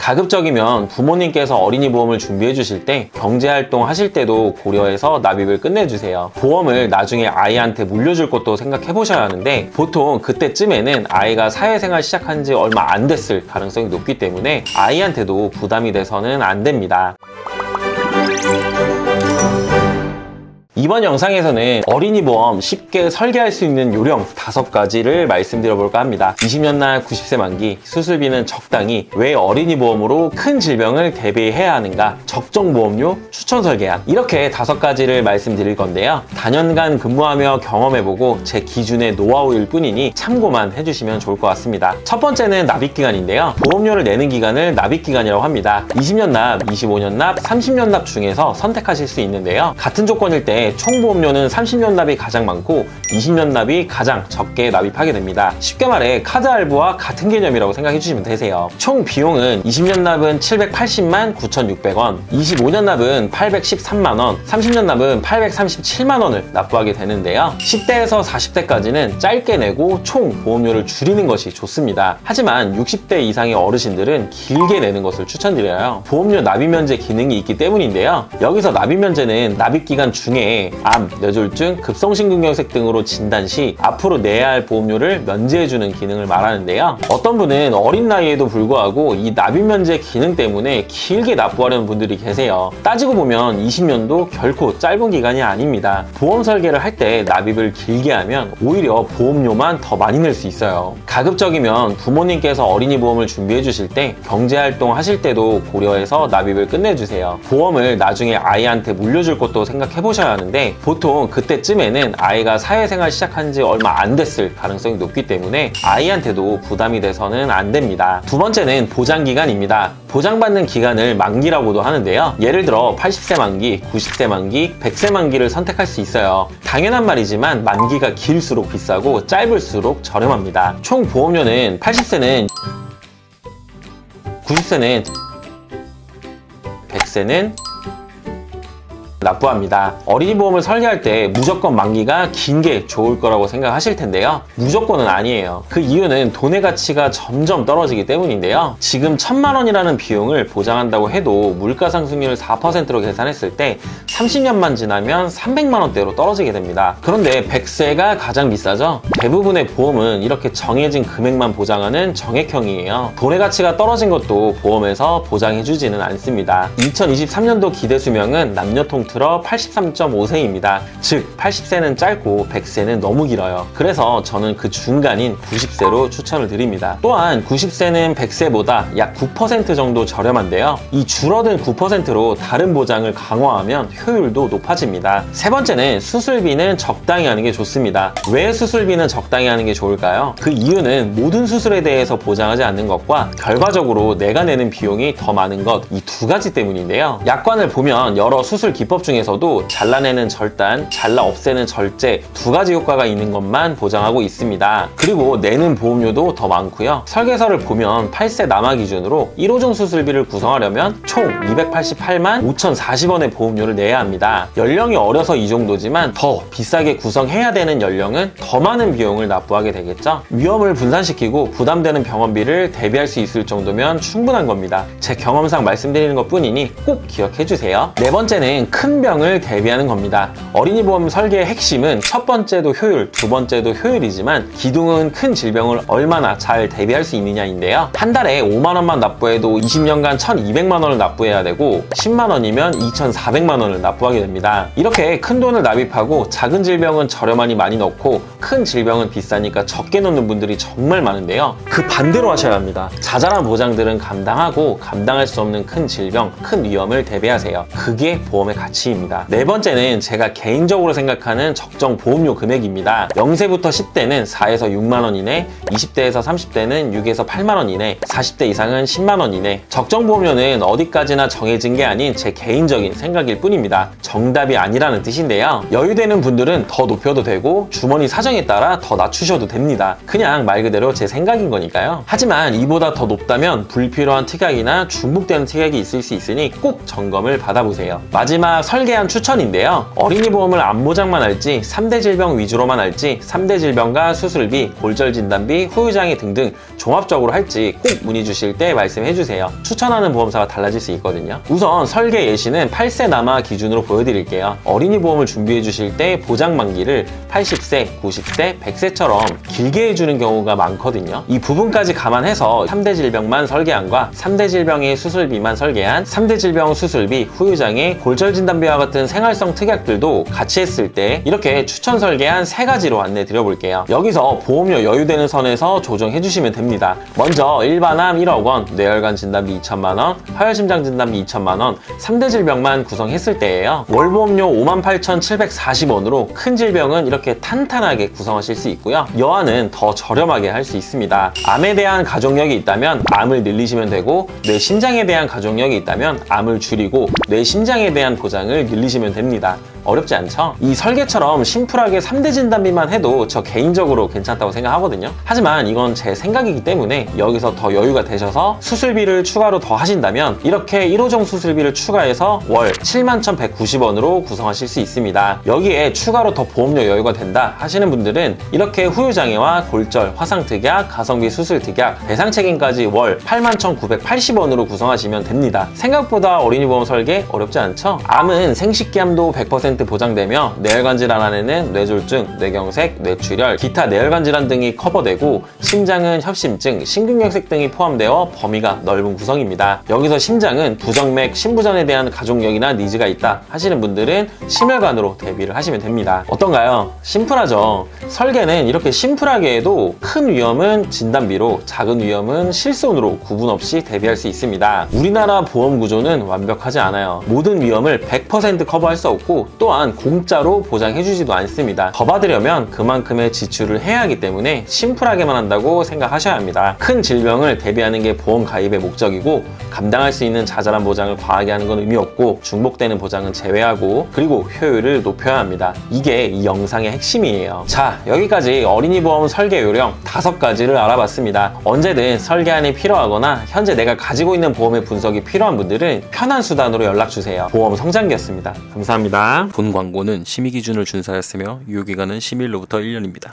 가급적이면 부모님께서 어린이 보험을 준비해 주실 때 경제활동 하실 때도 고려해서 납입을 끝내주세요. 보험을 나중에 아이한테 물려줄 것도 생각해 보셔야 하는데 보통 그때쯤에는 아이가 사회생활 시작한 지 얼마 안 됐을 가능성이 높기 때문에 아이한테도 부담이 돼서는 안 됩니다. 이번 영상에서는 어린이 보험 쉽게 설계할 수 있는 요령 5가지를 말씀드려 볼까 합니다. 20년 날 90세 만기, 수술비는 적당히, 왜 어린이 보험으로 큰 질병을 대비해야 하는가, 적정 보험료, 추천 설계안, 이렇게 5가지를 말씀드릴 건데요. 다년간 근무하며 경험해보고 제 기준의 노하우일 뿐이니 참고만 해주시면 좋을 것 같습니다. 첫 번째는 납입기간인데요. 보험료를 내는 기간을 납입기간이라고 합니다. 20년 납, 25년 납, 30년 납 중에서 선택하실 수 있는데요. 같은 조건일 때 총보험료는 30년 납이 가장 많고 20년 납이 가장 적게 납입하게 됩니다. 쉽게 말해 카드 할부와 같은 개념이라고 생각해 주시면 되세요. 총 비용은 20년 납은 780만 9,600원, 25년 납은 813만원, 30년 납은 837만원을 납부하게 되는데요. 10대에서 40대까지는 짧게 내고 총 보험료를 줄이는 것이 좋습니다. 하지만 60대 이상의 어르신들은 길게 내는 것을 추천드려요. 보험료 납입 면제 기능이 있기 때문인데요. 여기서 납입 면제는 납입기간 중에 암, 뇌졸중, 급성심근경색 등으로 진단 시 앞으로 내야 할 보험료를 면제해주는 기능을 말하는데요. 어떤 분은 어린 나이에도 불구하고 이 납입 면제 기능 때문에 길게 납부하려는 분들이 계세요. 따지고 보면 20년도 결코 짧은 기간이 아닙니다. 보험 설계를 할 때 납입을 길게 하면 오히려 보험료만 더 많이 낼 수 있어요. 가급적이면 부모님께서 어린이 보험을 준비해 주실 때 경제활동 하실 때도 고려해서 납입을 끝내주세요. 보험을 나중에 아이한테 물려줄 것도 생각해 보셔야 하는데 보통 그때쯤에는 아이가 사회생활 시작한 지 얼마 안 됐을 가능성이 높기 때문에 아이한테도 부담이 돼서는 안 됩니다. 두 번째는 보장기간입니다. 보장받는 기간을 만기라고도 하는데요. 예를 들어 80세 만기, 90세 만기, 100세 만기를 선택할 수 있어요. 당연한 말이지만 만기가 길수록 비싸고 짧을수록 저렴합니다. 총 보험료는 80세는, 90세는, 100세는 납부합니다. 어린이 보험을 설계할 때 무조건 만기가 긴 게 좋을 거라고 생각하실 텐데요. 무조건은 아니에요. 그 이유는 돈의 가치가 점점 떨어지기 때문인데요. 지금 1,000만 원이라는 비용을 보장한다고 해도 물가 상승률 4%로 계산했을 때 30년만 지나면 300만 원대로 떨어지게 됩니다. 그런데 100세가 가장 비싸죠? 대부분의 보험은 이렇게 정해진 금액만 보장하는 정액형이에요. 돈의 가치가 떨어진 것도 보험에서 보장해주지는 않습니다. 2023년도 기대 수명은 남녀 통틀어 83.5세입니다. 즉 80세는 짧고 100세는 너무 길어요. 그래서 저는 그 중간인 90세로 추천을 드립니다. 또한 90세는 100세보다 약 9% 정도 저렴한데요. 이 줄어든 9%로 다른 보장을 강화하면 효율도 높아집니다. 세 번째는 수술비는 적당히 하는 게 좋습니다. 왜 수술비는 적당히 하는 게 좋을까요? 그 이유는 모든 수술에 대해서 보장하지 않는 것과 결과적으로 내가 내는 비용이 더 많은 것, 이 두 가지 때문인데요. 약관을 보면 여러 수술 기법 중에서도 잘라내는 절단, 잘라 없애는 절제 두 가지 효과가 있는 것만 보장하고 있습니다. 그리고 내는 보험료도 더 많고요. 설계서를 보면 8세 남아 기준으로 1호종 수술비를 구성하려면 총 288만 5,040원의 보험료를 내야 합니다. 연령이 어려서 이 정도지만 더 비싸게 구성해야 되는 연령은 더 많은 비용을 납부하게 되겠죠. 위험을 분산시키고 부담되는 병원비를 대비할 수 있을 정도면 충분한 겁니다. 제 경험상 말씀드리는 것 뿐이니 꼭 기억해 주세요. 네 번째는 큰 병을 대비하는 겁니다. 어린이 보험 설계의 핵심은 첫 번째도 효율, 두 번째도 효율이지만 기둥은 큰 질병을 얼마나 잘 대비할 수 있느냐인데요. 한 달에 5만 원만 납부해도 20년간 1,200만 원을 납부해야 되고 10만 원이면 2,400만 원을 납부하게 됩니다. 이렇게 큰 돈을 납입하고 작은 질병은 저렴하니 많이 넣고 큰 질병은 비싸니까 적게 넣는 분들이 정말 많은데요. 그 반대로 하셔야 합니다. 자잘한 보장들은 감당하고 감당할 수 없는 큰 질병, 큰 위험을 대비하세요. 그게 보험의 가치입니다. 네 번째는 제가 개인적으로 생각하는 적정 보험료 금액입니다. 0세부터 10대는 4에서 6만 원 이내, 20대에서 30대는 6에서 8만 원 이내, 40대 이상은 10만 원 이내. 적정 보험료는 어디까지나 정해진 게 아닌 제 개인적인 생각일 뿐입니다. 정답이 아니라는 뜻인데요. 여유되는 분들은 더 높여도 되고 주머니 사정에 따라 더 낮추셔도 됩니다. 그냥 말 그대로 제 생각인 거니까요. 하지만 이보다 더 높다면 불필요한 특약이나 중복되는 특약이 있을 수 있으니 꼭 점검을 받아보세요. 마지막 설계안 추천인데요. 어린이 보험을 암모장만 할지 3대 질병 위주로만 할지 3대 질병과 수술비, 골절 진단비, 후유장애 등등 종합적으로 할지 꼭 문의 주실 때 말씀해 주세요. 추천하는 보험사가 달라질 수 있거든요. 우선 설계 예시는 8세 남아 기준으로 보여드릴게요. 어린이 보험을 준비해 주실 때 보장 만기를 80세, 90세, 100세처럼 길게 해주는 경우가 많거든요. 이 부분까지 감안해서 3대 질병만 설계안과 3대 질병의 수술비만 설계안, 3대 질병 수술비, 후유장애, 골절 진단비와 같은 생활성 특약들도 같이 했을 때 이렇게 추천 설계안 3가지로 안내 드려볼게요. 여기서 보험료 여유되는 선에서 조정해 주시면 됩니다. 먼저 일반암 1억 원, 뇌혈관 진단비 2천만 원, 하혈심장 진단비 2천만 원, 3대 질병만 구성했을 때예요. 월보험료 58,740원으로 큰 질병은 이렇게 탄탄하게 구성하실 수 있고요. 여아는 더 저렴하게 할 수 있습니다. 암에 대한 가족력이 있다면 암을 늘리시면 되고, 뇌 심장에 대한 가족력이 있다면 암을 줄이고 뇌 심장에 대한 보장을 늘리시면 됩니다. 어렵지 않죠? 이 설계처럼 심플하게 3대 진단비만 해도 저 개인적으로 괜찮다고 생각하거든요. 하지만 이건 제 생각이기 때문에 여기서 더 여유가 되셔서 수술비를 추가로 더 하신다면 이렇게 1호종 수술비를 추가해서 월 71,190원으로 구성하실 수 있습니다. 여기에 추가로 더 보험료 여유가 된다 하시는 분들은 이렇게 후유장애와 골절, 화상특약, 가성비 수술특약, 배상책임까지 월 81,980원으로 구성하시면 됩니다. 생각보다 어린이보험 설계 어렵지 않죠? 암은 생식기암도 100% 보장되며 뇌혈관 질환 안에는 뇌졸중, 뇌경색, 뇌출혈, 기타 뇌혈관 질환 등이 커버되고, 심장은 협심증, 심근경색 등이 포함되어 범위가 넓은 구성입니다. 여기서 심장은 부정맥, 심부전에 대한 가족력이나 니즈가 있다 하시는 분들은 심혈관으로 대비를 하시면 됩니다. 어떤가요? 심플하죠? 설계는 이렇게 심플하게 해도 큰 위험은 진단비로, 작은 위험은 실손으로 구분 없이 대비할 수 있습니다. 우리나라 보험 구조는 완벽하지 않아요. 모든 위험을 100% 커버할 수 없고 또한 공짜로 보장해주지도 않습니다. 더 받으려면 그만큼의 지출을 해야 하기 때문에 심플하게만 한다고 생각하셔야 합니다. 큰 질병을 대비하는 게 보험 가입의 목적이고, 감당할 수 있는 자잘한 보장을 과하게 하는 건 의미 없고, 중복되는 보장은 제외하고, 그리고 효율을 높여야 합니다. 이게 이 영상의 핵심이에요. 자, 여기까지 어린이보험 설계 요령 5가지를 알아봤습니다. 언제든 설계안이 필요하거나 현재 내가 가지고 있는 보험의 분석이 필요한 분들은 편한 수단으로 연락주세요. 보험 성장기였습니다. 감사합니다. 본 광고는 심의 기준을 준수하였으며 유효기간은 심의일로부터 1년입니다.